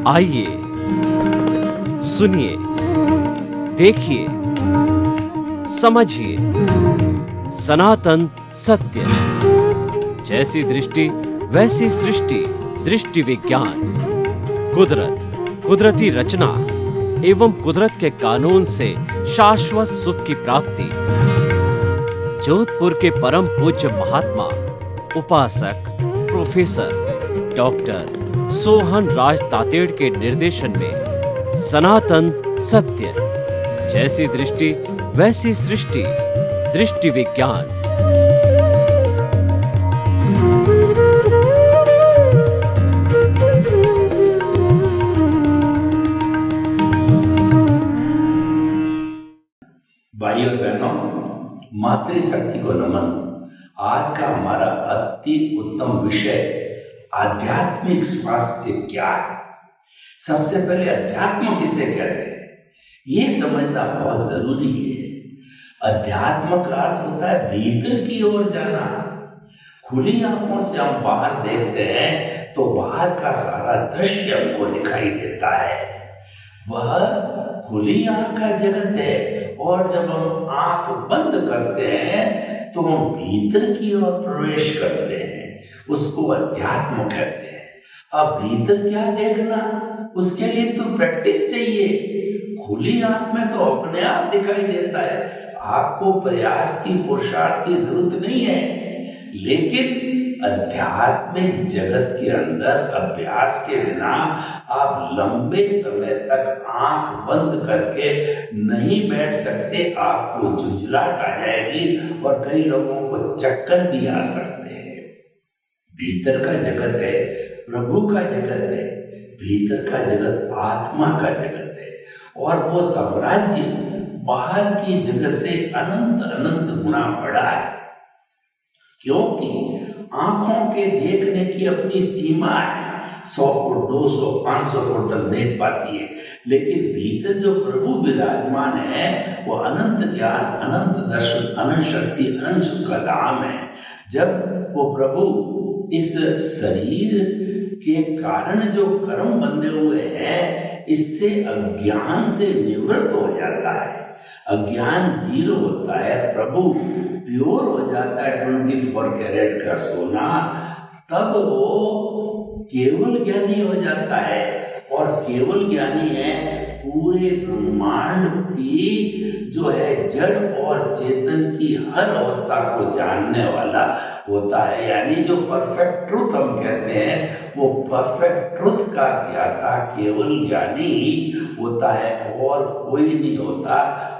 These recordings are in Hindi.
आइए सुनिए, देखिए, समझिए सनातन सत्य। जैसी दृष्टि वैसी सृष्टि, दृष्टि विज्ञान। कुदरत, कुदरती रचना एवं कुदरत के कानून से शाश्वत सुख की प्राप्ति। जोधपुर के परम पूज्य महात्मा उपासक प्रोफेसर डॉक्टर सोहन राज तातेड़ के निर्देशन में सनातन सत्य। जैसी दृष्टि वैसी सृष्टि, दृष्टि विज्ञान। भाई और बहनों, मातृशक्ति को नमन। आज का हमारा अति उत्तम विषय आध्यात्मिक स्वास्थ्य क्या है। सबसे पहले अध्यात्म किसे कहते हैं ये समझना बहुत जरूरी है। अध्यात्म का अर्थ होता है भीतर की ओर जाना। खुली आंखों से हम बाहर देखते हैं तो बाहर का सारा दृश्य हमको दिखाई देता है। वह खुली आंख का जगत है, और जब हम आंख बंद करते हैं तो हम भीतर की ओर प्रवेश करते हैं। उसको अध्यात्म कहते हैं। अब भीतर क्या देखना, उसके लिए तो प्रैक्टिस चाहिए। खुली आंख में तो अपने आप दिखाई देता है, आपको प्रयास की, पुरुषार्थ की जरूरत नहीं है। लेकिन आध्यात्मिक जगत के अंदर अभ्यास के बिना आप लंबे समय तक आंख बंद करके नहीं बैठ सकते। आपको झुंझलाहट आ जाएगी और कई लोगों को चक्कर भी आ सकते हैं। भीतर का जगत है, प्रभु का जगत है। भीतर का जगत आत्मा का जगत है, और वो साम्राज्य बाहर की जगत से अनंत अनंत गुना बड़ा है। क्योंकि आंखों के देखने की अपनी सीमा है, 100 फुट, 200, 500 फुट तक देख पाती है। लेकिन भीतर जो प्रभु विराजमान है वो अनंत ज्ञान, अनंत दर्शन, अनंत शक्ति, अनंत सुख का धाम है। जब वो प्रभु इस शरीर के कारण जो कर्म बंधे हुए हैं, इससे अज्ञान से निवृत्त हो जाता है। अज्ञान जीरो होता है, प्रभु प्योर हो जाता है, 24 कैरेट का सोना। तब वो केवल ज्ञानी हो जाता है, और केवल ज्ञानी है पूरे ब्रह्मांड की जो है जड़ और चेतन की हर अवस्था को जानने वाला होता है। यानी जो परफेक्ट ट्रुथ हम कहते हैं, वो परफेक्ट ट्रुथ का ज्ञाता केवल ज्ञानी ही होता है, और कोई नहीं होता।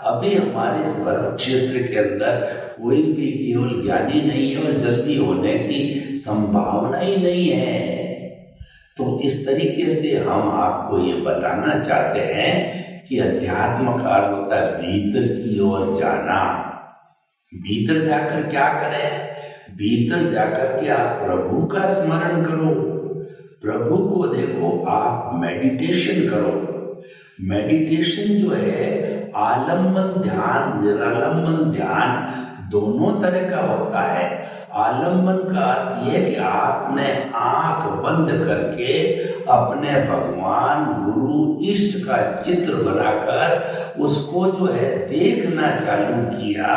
अभी हमारे इस भारत क्षेत्र के अंदर कोई भी केवल ज्ञानी नहीं है, और जल्दी होने की संभावना ही नहीं है। तो इस तरीके से हम आपको ये बताना चाहते हैं कि अध्यात्म का अर्थ होता है भीतर की ओर जाना। भीतर जाकर क्या करें? भीतर जाकर के आप प्रभु का स्मरण करो, प्रभु को देखो, आप मेडिटेशन करो। मेडिटेशन जो है आलंबन ध्यान, निरालंबन ध्यान दोनों तरह का होता है। आलंबन का अर्थ यह कि आपने आंख बंद करके अपने भगवान, गुरु, इष्ट का चित्र बनाकर उसको जो है देखना चालू किया,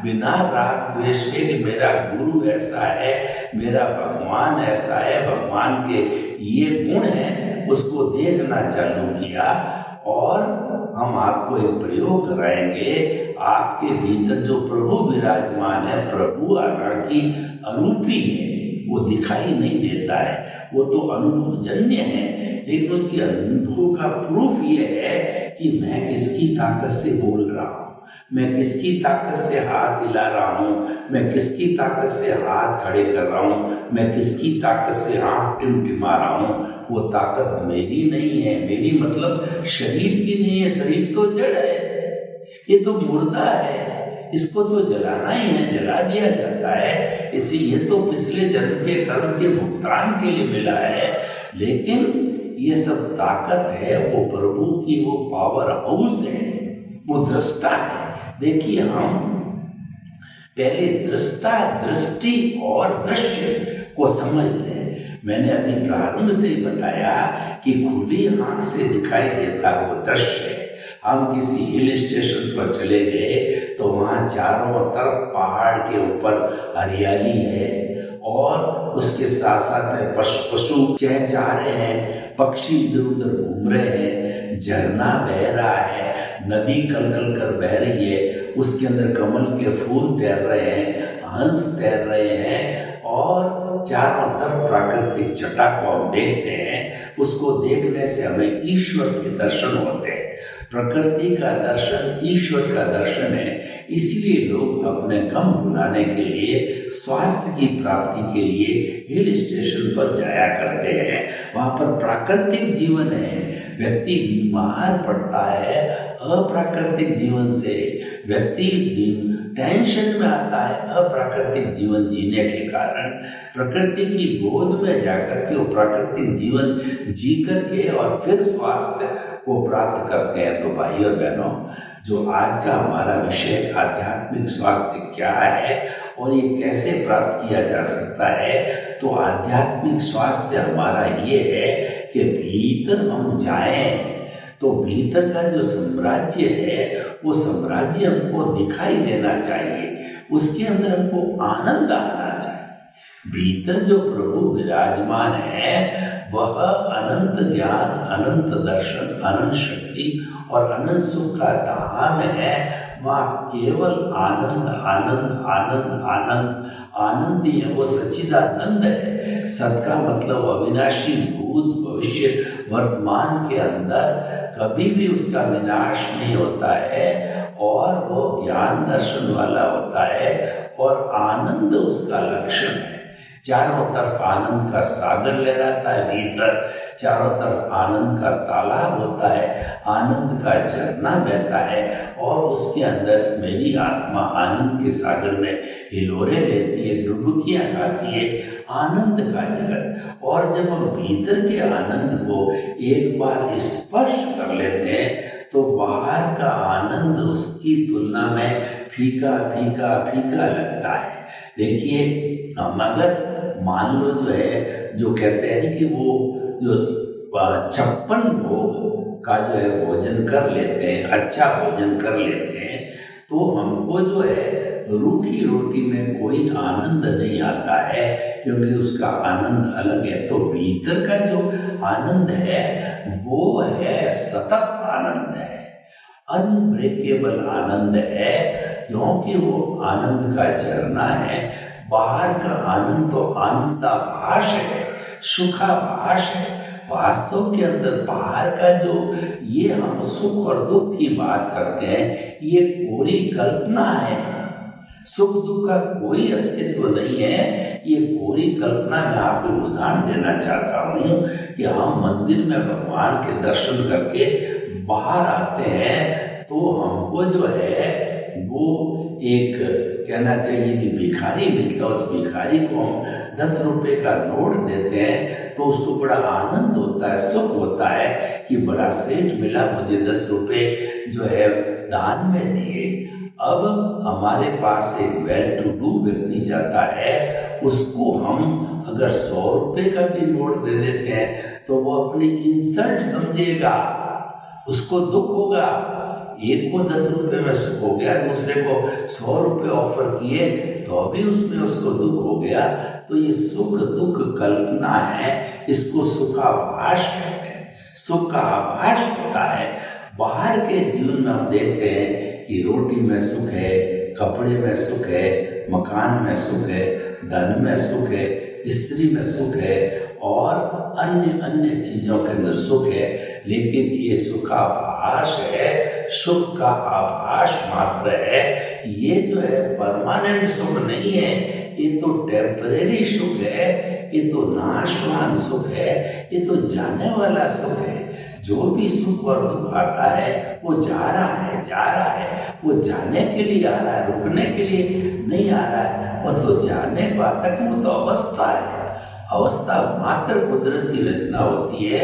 बिना राग द्वेष के कि मेरा गुरु ऐसा है, मेरा भगवान ऐसा है, भगवान के ये गुण हैं, उसको देखना चालू किया। और हम आपको एक प्रयोग कराएंगे। आपके भीतर जो प्रभु विराजमान है, प्रभु हालांकि अरूपी है, वो दिखाई नहीं देता है, वो तो अनुभवजन्य है। लेकिन उसके अनुभव का प्रूफ ये है कि मैं किसकी ताकत से बोल रहा हूँ, मैं किसकी ताकत से हाथ हिला रहा हूँ, मैं किसकी ताकत से हाथ खड़े कर रहा हूँ, मैं किसकी ताकत से आँख टिमटिमा रहा हूँ। वो ताकत मेरी नहीं है, मेरी मतलब शरीर की नहीं है। शरीर तो जड़ है, ये तो मुर्दा है, इसको तो जलाना ही है, जला दिया जाता है। इसे ये तो पिछले जन्म के कर्म के भुगतान के लिए मिला है। लेकिन ये सब ताकत है वो प्रभु की, वो पावर हाउस है, वो दृष्टा है। देखिए, हम पहले दृष्टा, दृष्टि और दृश्य को समझ लें। मैंने अभी प्रारंभ से ही बताया कि खुली आंख से दिखाई देता वो दृश्य है। हम किसी हिल स्टेशन पर चले गए तो वहाँ चारों तरफ पहाड़ के ऊपर हरियाली है और उसके साथ साथ में पशु चहचहा रहे हैं, पक्षी इधर उधर घूम रहे हैं, झरना बह रहा है, नदी कल कल कर बह रही है, उसके अंदर कमल के फूल तैर रहे हैं, हंस तैर रहे हैं और चारों तरफ प्राकृतिक छटा को हम देखते हैं। उसको देखने से हमें ईश्वर के दर्शन होते हैं। प्रकृति का दर्शन ईश्वर का दर्शन है। इसलिए लोग अपने गम भुलाने के लिए, स्वास्थ्य की प्राप्ति के लिए हिल स्टेशन पर जाया करते हैं। वहाँ पर प्राकृतिक जीवन है। व्यक्ति बीमार पड़ता है अप्राकृतिक जीवन से, व्यक्ति टेंशन में आता है अप्राकृतिक जीवन जीने के कारण। प्रकृति की गोद में जाकर के वो प्राकृतिक जीवन जी करके और फिर स्वास्थ्य को प्राप्त करते हैं। तो भाई और बहनों, जो आज का हमारा विषय आध्यात्मिक स्वास्थ्य क्या है और ये कैसे प्राप्त किया जा सकता है, तो आध्यात्मिक स्वास्थ्य हमारा ये है कि भीतर हम जाएं तो भीतर का जो साम्राज्य है वो साम्राज्य हमको दिखाई देना चाहिए, उसके अंदर हमको आनंद आना चाहिए। भीतर जो प्रभु विराजमान है वह अनंत ज्ञान, अनंत दर्शन, अनंत शक्ति और अनंत सुख का धाम है। वहाँ केवल आनंद आनंद आनंद आनंद आनंद ही है, वो सच्चिदानंद है। सत का मतलब अविनाशी, भूत भविष्य वर्तमान के अंदर कभी भी उसका विनाश नहीं होता है और वो ज्ञान दर्शन वाला होता है और आनंद उसका लक्षण है। चारों तरफ आनंद का सागर लहराता है, भीतर चारों तरफ आनंद का तालाब होता है, आनंद का झरना बहता है और उसके अंदर मेरी आत्मा आनंद के सागर में हिलोरे लेती है, डुबकियां खाती है, आनंद का जगत। और जब हम भीतर के आनंद को एक बार स्पर्श कर लेते हैं तो बाहर का आनंद उसकी तुलना में फीका फीका फीका लगता है। देखिए, हम अगर मान लो जो है, जो कहते हैं ना कि वो जो 56 भोग का जो है भोजन कर लेते हैं, अच्छा भोजन कर लेते हैं, तो हमको जो है रूखी रोटी में कोई आनंद नहीं आता है, क्योंकि उसका आनंद अलग है। तो भीतर का जो आनंद है वो है सतत आनंद है, अनब्रेकेबल आनंद है, क्योंकि वो आनंद का झरना है। बाहर का आनंद तो आनंदाभास है, सुखाभास है। वास्तव के अंदर बाहर का जो ये हम सुख और दुख की बात करते हैं, ये पूरी कल्पना है। सुख दुख का कोई अस्तित्व नहीं है, ये पूरी कल्पना। मैं आपको उदाहरण देना चाहता हूँ कि हम मंदिर में भगवान के दर्शन करके बाहर आते हैं तो हमको जो है वो एक कहना चाहिए कि भिखारी मिलता है। उस भिखारी को हम 10 रुपए का नोट देते हैं तो उसको बड़ा आनंद होता है, सुख होता है कि बड़ा सेठ मिला, मुझे 10 रुपए जो है दान में दिए। अब हमारे पास एक वेल टू डू व्यक्ति जाता है, उसको हम अगर 100 रुपए का भी नोट दे देते हैं तो वो अपनी इंसल्ट समझेगा, उसको दुख होगा। एक को 10 रुपए में सुख हो गया, दूसरे को 100 रुपए ऑफर किए तो अभी उसमें उसको दुख हो गया। तो ये सुख दुख कल्पना है, इसको सुखाभास कहते हैं। सुख का आभास होता है। बाहर के जीवन में हम देखते हैं कि रोटी में सुख है, कपड़े में सुख है, मकान में सुख है, धन में सुख है, स्त्री में सुख है और अन्य अन्य चीजों के अंदर सुख है। लेकिन ये सुखाभास है, सुख का आभास मात्र है। ये जो है परमानेंट सुख नहीं है, ये तो टेम्परेरी सुख है, ये तो नाशवान सुख है, ये तो जाने वाला सुख है। जो भी सुख और दुख आता है वो जा रहा है, जा रहा है, वो जाने के लिए आ रहा है, रुकने के लिए नहीं आ रहा है। वो तो जाने को आता है कि वो तो अवस्था है। अवस्था मात्र कुदरती रचना होती है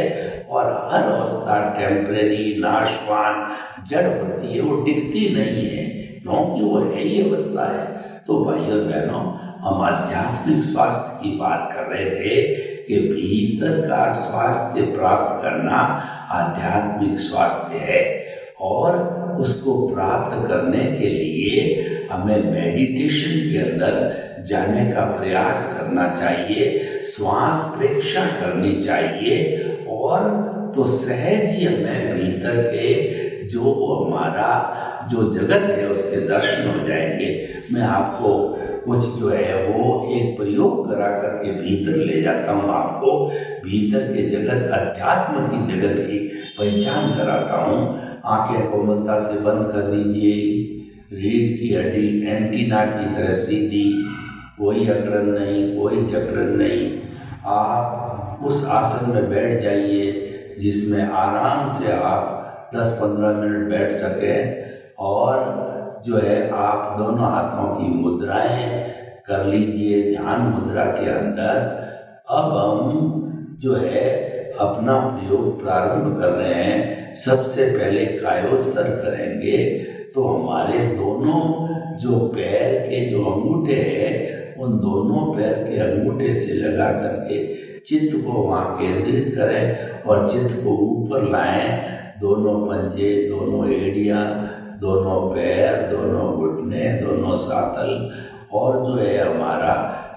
और हर अवस्था टेम्परेरी, नाशवान, जड़ होती है, वो टिकती नहीं है, क्योंकि वो है ही अवस्था है। तो भाइयों बहनों, हम आध्यात्मिक स्वास्थ्य की बात कर रहे थे कि भीतर का स्वास्थ्य प्राप्त करना आध्यात्मिक स्वास्थ्य है, और उसको प्राप्त करने के लिए हमें मेडिटेशन के अंदर जाने का प्रयास करना चाहिए, श्वास प्रेक्षा करनी चाहिए, और तो सहज ही हमें भीतर के जो हमारा जो जगत है उसके दर्शन हो जाएंगे। मैं आपको कुछ जो है वो एक प्रयोग करा करके भीतर ले जाता हूँ, आपको भीतर के जगत, अध्यात्म की जगत की पहचान कराता हूँ। आंखें कोमलता से बंद कर दीजिए। रीढ़ की हड्डी एंटीना की तरह सीधी, कोई अकड़न नहीं, कोई जकड़न नहीं। आप उस आसन में बैठ जाइए जिसमें आराम से आप 10-15 मिनट बैठ सकें, और जो है आप दोनों हाथों की मुद्राएं कर लीजिए ध्यान मुद्रा के अंदर। अब हम जो है अपना प्रयोग प्रारंभ कर रहे हैं। सबसे पहले कायोत्सर करेंगे, तो हमारे दोनों जो पैर के जो अंगूठे हैं उन दोनों पैर के अंगूठे से लगा करके चित्त को वहाँ केंद्रित करें और चित्त को ऊपर लाएं। दोनों पंजे, दोनों एड़ियाँ, दोनों पैर, दोनों घुटने, दोनों सातल, और जो है हमारा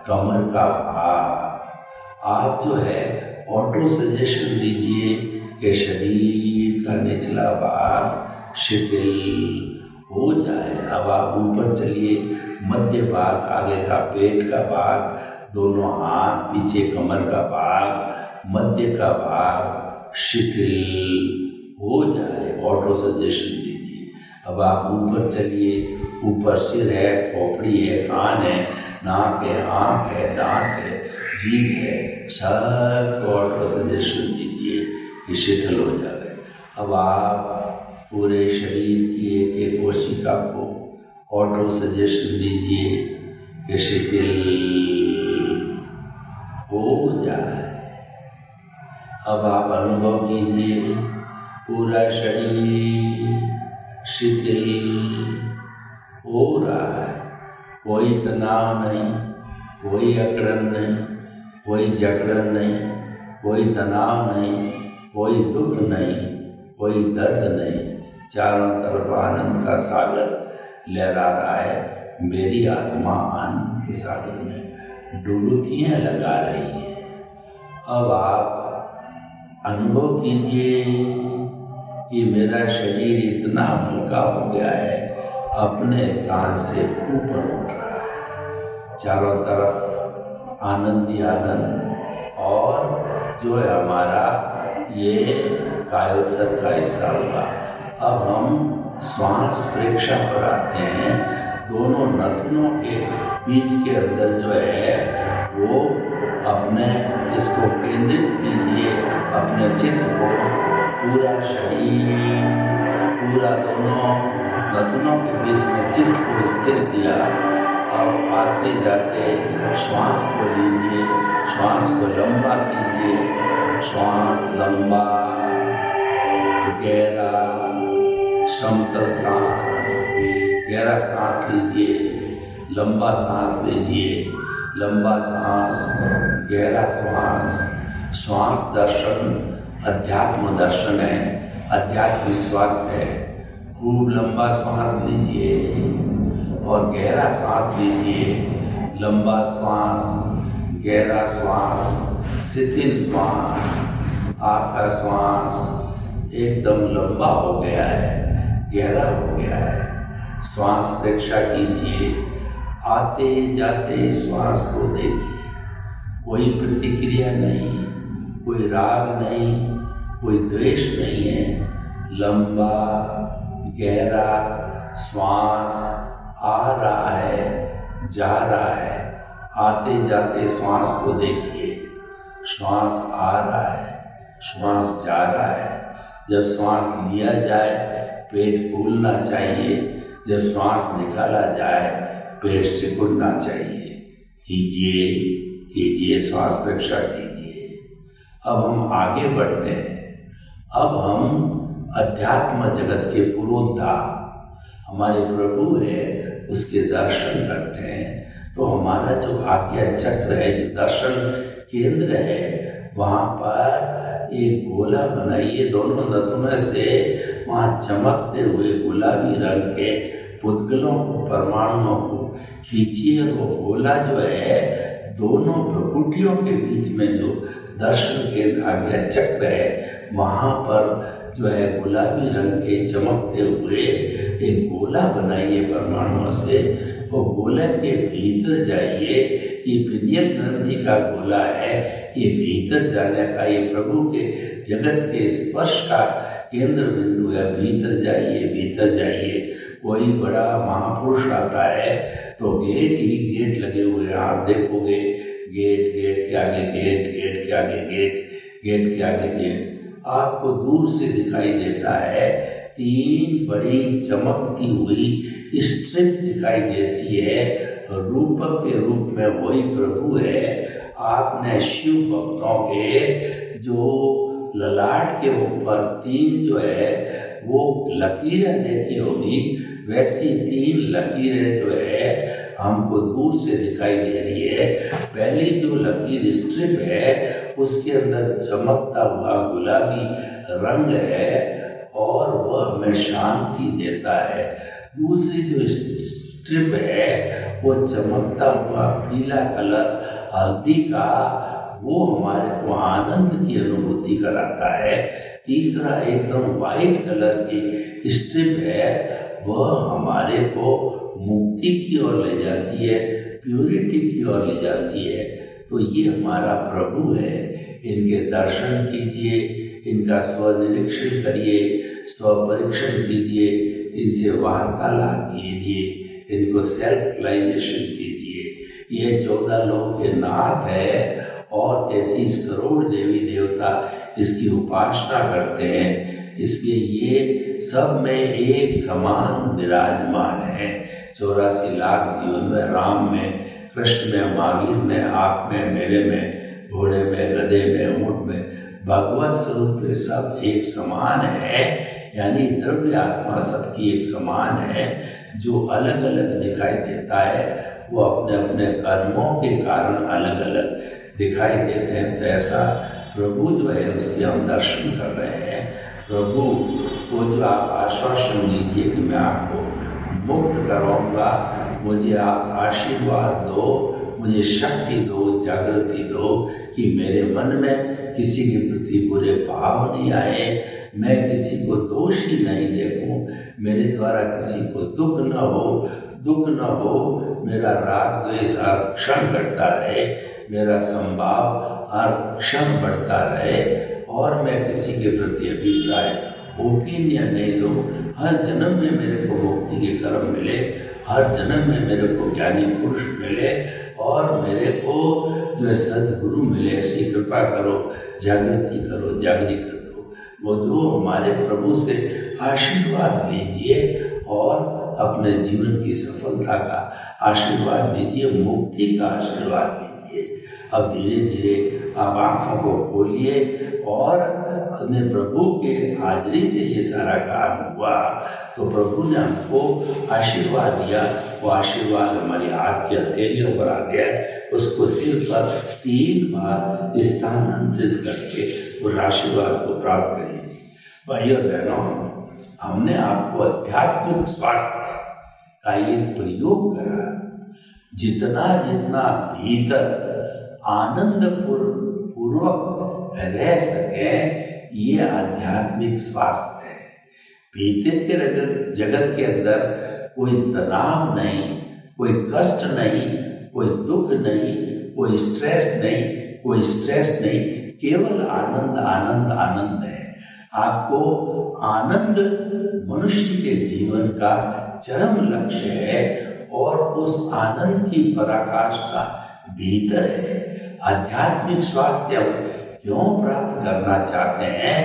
कमर का भाग। आप जो है ऑटो सजेशन दीजिए कि शरीर का निचला भाग शिथिल हो जाए। अब आप ऊपर चलिए, मध्य भाग, आगे का पेट का भाग, दोनों हाथ, पीछे कमर का भाग, मध्य का भाग शिथिल हो जाए। ऑटो सजेशन दीजिए। अब आप ऊपर चलिए, ऊपर सिर है, खोपड़ी है, कान है, नाक है, आँख है, दांत है, जीभ है, सब ऑटो सजेशन दीजिए कि शिथिल हो जाए। अब आप पूरे शरीर की एक एक कोशिका को ऑटो सजेशन दीजिए कि शिथिल हो जाए। अब आप अनुभव कीजिए पूरा शरीर शिथिल हो रहा है। कोई तनाव नहीं, कोई अकड़न नहीं, कोई जकड़न नहीं, कोई तनाव नहीं, कोई दुख नहीं, कोई दर्द नहीं। चारों तरफ आनंद का सागर लहरा रहा है। मेरी आत्मा आनंद के सागर में डुबकियां लगा रही है। अब आप अनुभव कीजिए कि मेरा शरीर इतना हल्का हो गया है, अपने स्थान से ऊपर उठ रहा है। चारों तरफ आनंद ही आनंद, और जो है हमारा ये कायोत्सर का हिस्सा हुआ। अब हम श्वास प्रेक्षा पर आते हैं। दोनों नथुनों के बीच के अंदर जो है वो अपने इसको केंद्रित कीजिए, अपने चित्त को, पूरा शरीर, पूरा दोनों नथुनों के बीच में चित्त को स्थिर किया। अब आते जाते श्वास को लीजिए, श्वास को लंबा कीजिए। श्वास लंबा, गहरा, समतल सांस, गहरा सांस लीजिए, लंबा सांस लीजिए, लंबा सांस, गहरा श्वास। श्वास दर्शन अध्यात्म दर्शन है, आध्यात्मिक स्वास्थ्य है। खूब लंबा श्वास लीजिए और गहरा सांस लीजिए। लंबा श्वास, गहरा श्वास, शिथिल श्वास। आपका श्वास एकदम लंबा हो गया है, गहरा हो गया है। श्वास प्रेक्षा कीजिए। आते जाते श्वास को देखिए। कोई प्रतिक्रिया नहीं, कोई राग नहीं, कोई द्वेष नहीं है। लंबा गहरा श्वास आ रहा है, जा रहा है। आते जाते श्वास को देखिए। श्वास आ रहा है, श्वास जा रहा है। जब श्वास लिया जाए पेट फूलना चाहिए, जब श्वास निकाला जाए पेट सिकुड़ना चाहिए। कीजिए कीजिए, श्वास प्रेक्षा कीजिए। अब हम आगे बढ़ते हैं। अब हम अध्यात्म जगत के पुरोधा हमारे प्रभु है उसके दर्शन करते हैं। तो हमारा जो आज्ञा चक्र है, जो दर्शन केंद्र है वहाँ पर एक गोला बनाइए, दोनों नथुनों से वहाँ चमकते हुए गुलाबी रंग के पुद्गलों को, परमाणुओं को खींचिए। और वो गोला जो है दोनों प्रकृतियों के बीच में जो दर्शन के आज्ञा चक्र है वहाँ पर जो है गुलाबी रंग के चमकते हुए एक गोला बनाइए परमाणुओं से। वो गोले के भीतर जाइए, ये पिनियल ग्रंथि का गोला है, ये भीतर जाने का, ये प्रभु के जगत के स्पर्श का केंद्र बिंदु है। भीतर जाइए, भीतर जाइए। कोई बड़ा महापुरुष आता है तो गेट ही गेट लगे हुए हैं, आप देखोगे गेट, गेट के आगे गेट, गेट के आगे गेट, गेट के आगे गेट, आपको दूर से दिखाई देता है 3 बड़ी चमकती हुई स्ट्रिप दिखाई देती है। रूपक के रूप में वही प्रभु है। आपने शिव भक्तों के जो ललाट के ऊपर 3 जो है वो लकीरें देखी होगी, वैसी 3 लकीरें जो है हमको दूर से दिखाई दे रही है। पहली जो लकीर स्ट्रिप है उसके अंदर चमकता हुआ गुलाबी रंग है और वह हमें शांति देता है। दूसरी जो स्ट्रिप है वो चमकता हुआ पीला कलर हल्दी का, वो हमारे को आनंद की अनुभूति कराता है। तीसरा एकदम वाइट कलर की स्ट्रिप है, वह हमारे को मुक्ति की ओर ले जाती है, प्यूरिटी की ओर ले जाती है। तो ये हमारा प्रभु है, इनके दर्शन कीजिए, इनका स्वनिरीक्षण करिए, स्वपरीक्षण कीजिए, इनसे वार्तालाप कीजिए, इनको सेल्फ रियलाइजेशन कीजिए। ये 14 लोक के नाथ है और 33 करोड़ देवी देवता इसकी उपासना करते हैं। इसलिए ये सब में एक समान विराजमान है। 84 लाख जीवन में, राम में, कृष्ण में, महावीर में, आप में, मेरे में, घोड़े में, गधे में, ऊंट में, भगवत स्वरूप में सब एक समान है। यानी द्रव्य आत्मा सबकी एक समान है। जो अलग अलग दिखाई देता है वो अपने अपने कर्मों के कारण अलग अलग दिखाई देते हैं। तो ऐसा प्रभु जो है उसके हम दर्शन कर रहे हैं। प्रभु को जो आप आश्वासन दीजिए कि मैं आपको मुक्त कराऊंगा, मुझे आप आशीर्वाद दो, मुझे शक्ति दो, जागृति दो कि मेरे मन में किसी के प्रति बुरे भाव नहीं आए, मैं किसी को दोषी नहीं देखूं, मेरे द्वारा किसी को दुख न हो, मेरा राग द्वेष हर क्षण घटता रहे, मेरा संभाव हर क्षण बढ़ता रहे और मैं किसी के प्रति अभिप्राय ओपिनियन नहीं दूं। हर जन्म में मेरे को मुक्ति के कर्म मिले, हर जन्म में मेरे को ज्ञानी पुरुष मिले और मेरे को जो है सद्गुरु मिले। ऐसी कृपा करो, जागृति करो, जागृति कर दो। वो जो हमारे प्रभु से आशीर्वाद लीजिए और अपने जीवन की सफलता का आशीर्वाद लीजिए, मुक्ति का आशीर्वाद लीजिए। अब धीरे धीरे आप आंखों को खोलिए और अपने प्रभु के हाजिरी से ये सारा काम हुआ तो प्रभु ने हमको आशीर्वाद दिया। वो आशीर्वाद हमारी हाथ की हथेलियों पर आ गया, उसको सिर पर 3 बार स्थानांतरित करके उस आशीर्वाद को प्राप्त करिए। भाइयों बहनों, हमने आपको आध्यात्मिक स्वास्थ्य का एक प्रयोग करा। जितना जितना भीतर आनंद पूर्वक रह सके, ये आध्यात्मिक स्वास्थ्य है। भीतर के जगत के अंदर कोई तनाव नहीं, कोई कष्ट नहीं, कोई दुख नहीं, कोई स्ट्रेस नहीं, केवल आनंद आनंद आनंद है। आपको आनंद मनुष्य के जीवन का चरम लक्ष्य है और उस आनंद की पराकाष्ठा भीतर है। आध्यात्मिक स्वास्थ्य क्यों प्राप्त करना चाहते हैं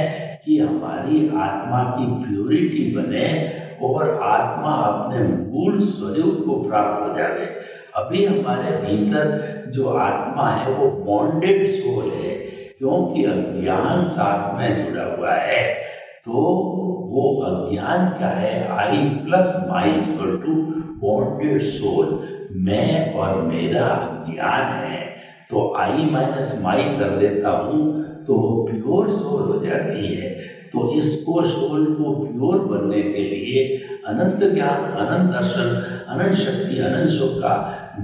कि हमारी आत्मा की प्योरिटी बने और आत्मा अपने मूल स्वरूप को प्राप्त हो जाए। अभी हमारे भीतर जो आत्मा है वो बॉन्डेड सोल है, क्योंकि अज्ञान साथ में जुड़ा हुआ है। तो वो अज्ञान क्या है? I plus my = bonded soul. मैं और मेरा अज्ञान है। तो आई माइनस माई कर देता हूँ तो वो प्योर सोल हो जाती है। तो इसको सोल को प्योर बनने के लिए अनंत ज्ञान, अनंत दर्शन, अनंत शक्ति, अनंत सुख का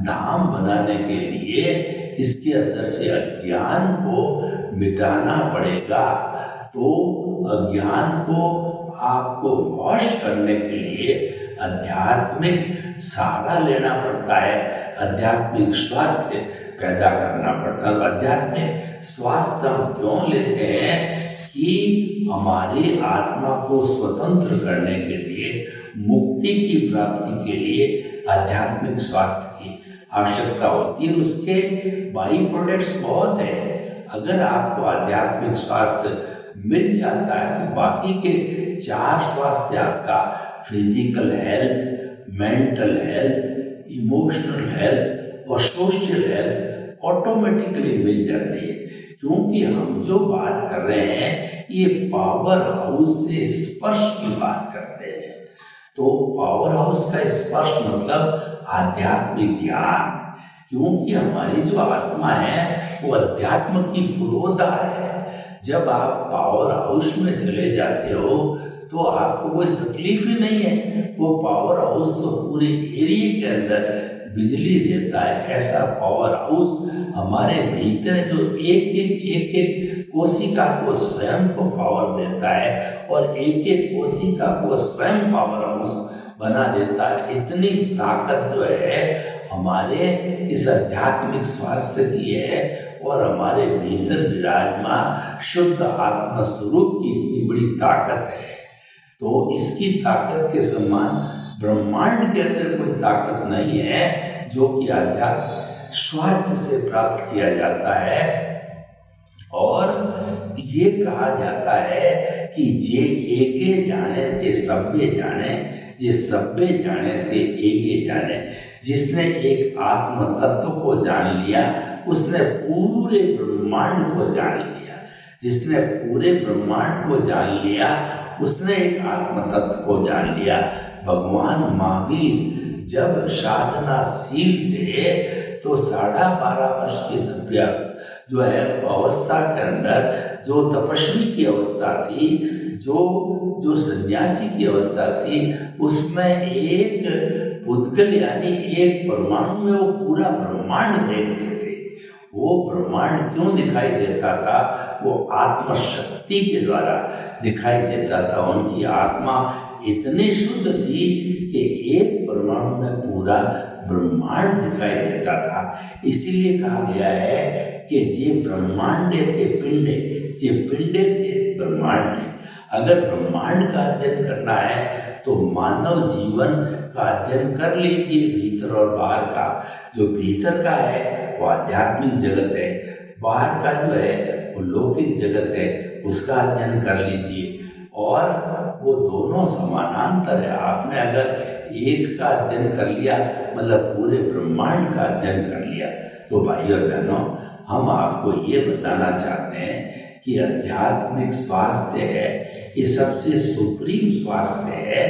धाम बनाने के लिए इसके अंदर से अज्ञान को मिटाना पड़ेगा। तो अज्ञान को आपको वॉश करने के लिए आध्यात्मिक सहारा लेना पड़ता है, आध्यात्मिक स्वास्थ्य पैदा करना पड़ता है। आध्यात्मिक स्वास्थ्य हम क्यों लेते हैं कि हमारी आत्मा को स्वतंत्र करने के लिए, मुक्ति की प्राप्ति के लिए आध्यात्मिक स्वास्थ्य की आवश्यकता होती है। उसके बाई प्रोडक्ट्स बहुत है। अगर आपको आध्यात्मिक स्वास्थ्य मिल जाता है तो बाकी के 4 स्वास्थ्य आपका physical health, mental health, emotional health और सोशल हेल्थ ऑटोमेटिकली मिल जाती है। क्योंकि हम जो बात कर रहे हैं ये पावर हाउस से स्पर्श की बात करते हैं। तो पावर हाउस का स्पर्श मतलब आध्यात्मिक ज्ञान। क्योंकि हमारी जो आत्मा है वो अध्यात्म की पुरोधा है। जब आप पावर हाउस में चले जाते हो तो आपको कोई तकलीफ ही नहीं है। वो पावर हाउस तो पूरे एरिया के अंदर बिजली देता है। ऐसा पावर हाउस हमारे भीतर जो एक कोशिका को स्वयं को पावर देता है और एक कोशिका को स्वयं पावर हाउस बना देता है। इतनी ताकत जो है हमारे इस आध्यात्मिक स्वास्थ्य की है और हमारे भीतर विराजमान शुद्ध आत्मा स्वरूप की इतनी बड़ी ताकत है। तो इसकी ताकत के समान ब्रह्मांड के अंदर कोई ताकत नहीं है जो कि आध्यात्मिक स्वास्थ्य से प्राप्त किया जाता है। और ये कहा जाता है कि जे एके जाने ते सब्बे जाने, जे सब्बे जाने ते एके जाने। जिसने एक आत्म तत्व को जान लिया उसने पूरे ब्रह्मांड को जान लिया। जिसने पूरे ब्रह्मांड को जान लिया उसने एक आत्म तत्व को जान लिया। भगवान महावीर जब साधनाशील थे तो 12.5 वर्ष की तपस्या जो है अवस्था के अंदर, जो तपस्वी की अवस्था थी, जो सन्यासी की अवस्था थी, उसमें एक उद्गल यानी एक परमाणु में वो पूरा ब्रह्मांड देखते थे। वो ब्रह्मांड क्यों दिखाई देता था? वो आत्मशक्ति के द्वारा दिखाई देता था। उनकी आत्मा इतनी शुद्ध थी कि एक परमाणु में पूरा ब्रह्मांड दिखाई देता था। इसीलिए कहा गया है कि जे ब्रह्मांडे ते पिंडे, जे पिंडे ते ब्रह्मांडे। अगर ब्रह्मांड का अध्ययन करना है तो मानव जीवन का अध्ययन कर लीजिए, भीतर और बाहर का। जो भीतर का है वो आध्यात्मिक जगत है, बाहर का जो है वो लौकिक जगत है, उसका अध्ययन कर लीजिए। और वो दोनों समानांतर है। आपने अगर एक का अध्ययन कर लिया मतलब पूरे ब्रह्मांड का अध्ययन कर लिया। तो भाई और बहनों, हम आपको ये बताना चाहते हैं कि आध्यात्मिक स्वास्थ्य है ये सबसे सुप्रीम स्वास्थ्य है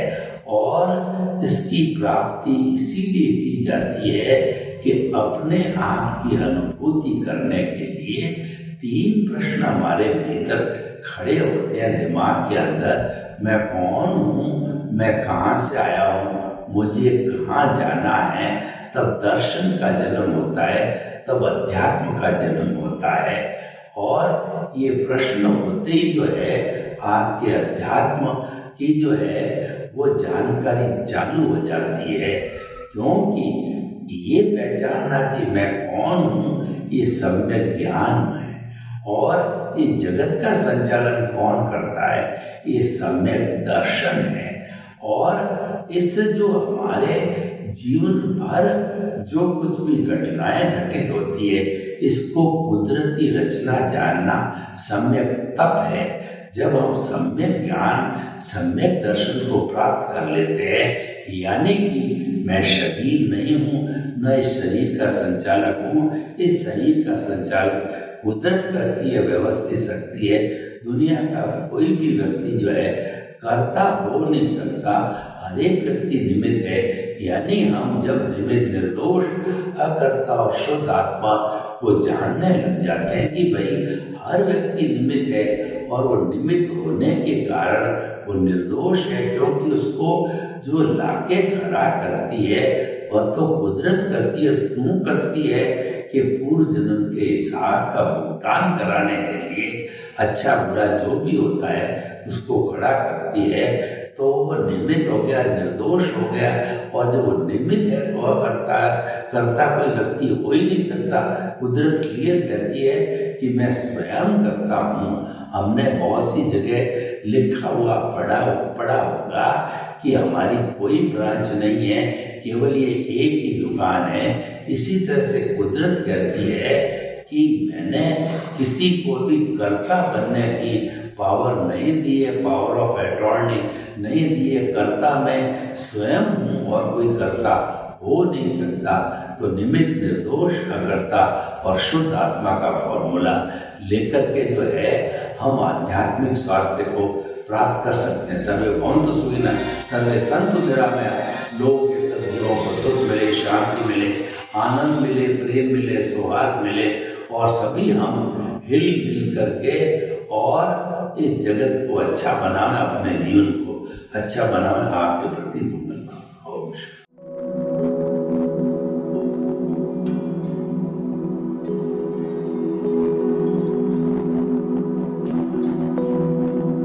और इसकी प्राप्ति इसीलिए की जाती है कि अपने आप की अनुभूति करने के लिए 3 प्रश्न हमारे भीतर खड़े होते हैं दिमाग के अंदर। मैं कौन हूँ, मैं कहाँ से आया हूँ, मुझे कहाँ जाना है। तब दर्शन का जन्म होता है, तब अध्यात्म का जन्म होता है। और ये प्रश्न होते ही जो है आपके अध्यात्म की जो है वो जानकारी चालू हो जाती है। क्योंकि ये पहचानना कि मैं कौन हूँ ये सम्यक ज्ञान है। और ये जगत का संचालन कौन करता है, ये सम्यक दर्शन है। और इससे जो हमारे जीवन भर जो कुछ भी घटनाएं घटित होती है इसको कुदरती रचना जानना सम्यक तप है। जब हम सम्यक ज्ञान, सम्यक दर्शन को प्राप्त कर लेते हैं, यानी कि मैं शरीर नहीं हूँ, न इस शरीर का संचालक हूँ, इस शरीर का संचालक कुदरत करती है, व्यवस्थित शक्ति है। दुनिया का कोई भी व्यक्ति जो है कर्ता हो नहीं सकता, हर एक व्यक्ति निमित्त है। यानी हम जब निमित्त, निर्दोष, अकर्ता और शुद्ध आत्मा वो जानने लग जाते हैं कि भाई हर व्यक्ति निमित्त है और वो निमित्त होने के कारण वो निर्दोष है, क्योंकि उसको जो लाके खड़ा करती है वह तो कुदरत करती है। क्यों करती है कि पूर्व जन्म के हिसाब का भुगतान कराने के लिए अच्छा बुरा जो भी होता है उसको खड़ा करती है। तो वो निमित्त हो गया, निर्दोष हो गया। और जब वो निमित्त है तो वह करता कोई व्यक्ति हो ही नहीं सकता। कुदरत क्लियर कहती है कि मैं स्वयं करता हूँ। हमने बहुत सी जगह लिखा हुआ पढ़ा होगा कि हमारी कोई ब्रांच नहीं है, केवल ये एक ही दुकान है। इसी तरह से कुदरत कहती है कि मैंने किसी को भी कर्ता बनने की पावर नहीं दी है, पावर ऑफ अटॉर्नी नहीं दी है। कर्ता मैं स्वयं हूँ और कोई कर्ता हो नहीं सकता। तो निमित्त निर्दोष का कर्ता और शुद्ध आत्मा का फॉर्मूला लेकर के जो है हम आध्यात्मिक स्वास्थ्य को प्राप्त कर सकते हैं। सर्वे भवन्तु सुखिनः, सर्वे सन्तु निरामयाः। लोक के सब जीवों को सुख मिले, शांति मिले, आनंद मिले, प्रेम मिले, सौहार्द मिले और सभी हम हिल मिल करके और इस जगत को अच्छा बनाना, अपने जीवन को अच्छा बनाना आपके प्रति मंगल भाव। ओम शांति।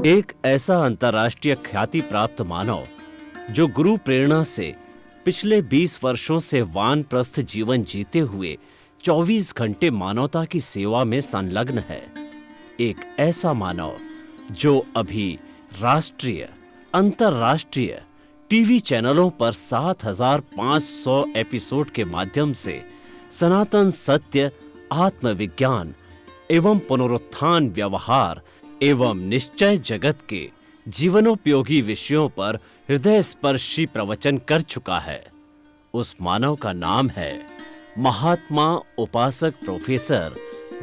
एक ऐसा अंतर्राष्ट्रीय ख्याति प्राप्त मानव जो गुरु प्रेरणा से पिछले 20 वर्षों से वानप्रस्थ जीवन जीते हुए 24 घंटे मानवता की सेवा में संलग्न है। एक ऐसा मानव जो अभी राष्ट्रीय, अंतर्राष्ट्रीय टीवी चैनलों पर 7,500 एपिसोड के माध्यम से सनातन सत्य, आत्मविज्ञान एवं पुनरुत्थान, व्यवहार एवं निश्चय जगत के जीवनोपयोगी विषयों पर हृदय स्पर्शी प्रवचन कर चुका है। उस मानव का नाम है महात्मा उपासक प्रोफेसर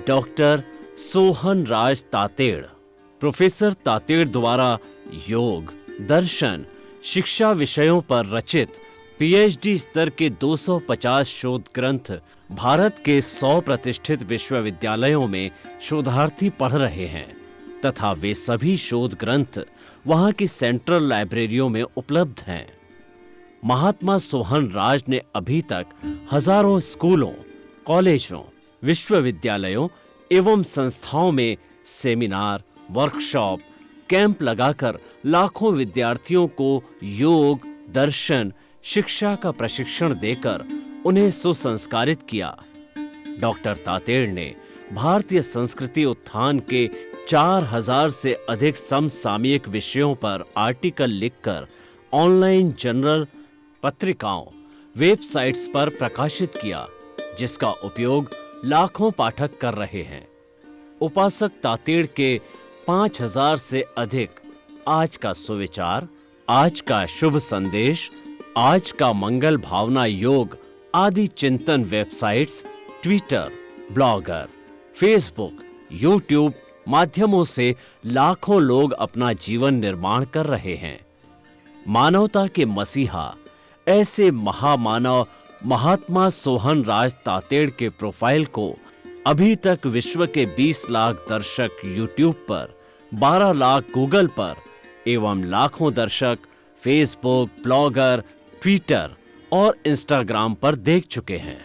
डॉक्टर सोहन राज तातेड़। प्रोफेसर तातेड़ द्वारा योग, दर्शन, शिक्षा विषयों पर रचित पीएचडी स्तर के 250 शोध ग्रंथ भारत के 100 प्रतिष्ठित विश्वविद्यालयों में शोधार्थी पढ़ रहे हैं तथा वे सभी शोध ग्रंथ वहां की सेंट्रल लाइब्रेरियों में उपलब्ध हैं। महात्मा सोहन राज ने अभी तक हजारों स्कूलों, कॉलेजों, विश्वविद्यालयों एवं संस्थाओं में सेमिनार, वर्कशॉप, कैंप लगाकर लाखों विद्यार्थियों को योग, दर्शन, शिक्षा का प्रशिक्षण देकर उन्हें सुसंस्कारित किया। डॉक्टर तातेड़ ने भारतीय संस्कृति उत्थान के 4000 से अधिक समसामयिक विषयों पर आर्टिकल लिखकर ऑनलाइन जर्नल, पत्रिकाओं, वेबसाइट्स पर प्रकाशित किया, जिसका उपयोग लाखों पाठक कर रहे हैं। उपासक तातेड़ के 5000 से अधिक आज का सुविचार, आज का शुभ संदेश, आज का मंगल भावना योग आदि चिंतन websites, Twitter, blogger, Facebook, YouTube माध्यमों से लाखों लोग अपना जीवन निर्माण कर रहे हैं। मानवता के मसीहा ऐसे महामानव महात्मा सोहन राज तातेड़ के प्रोफाइल को अभी तक विश्व के 20 लाख दर्शक यूट्यूब पर, 12 लाख गूगल पर एवं लाखों दर्शक फेसबुक, ब्लॉगर, ट्विटर और इंस्टाग्राम पर देख चुके हैं।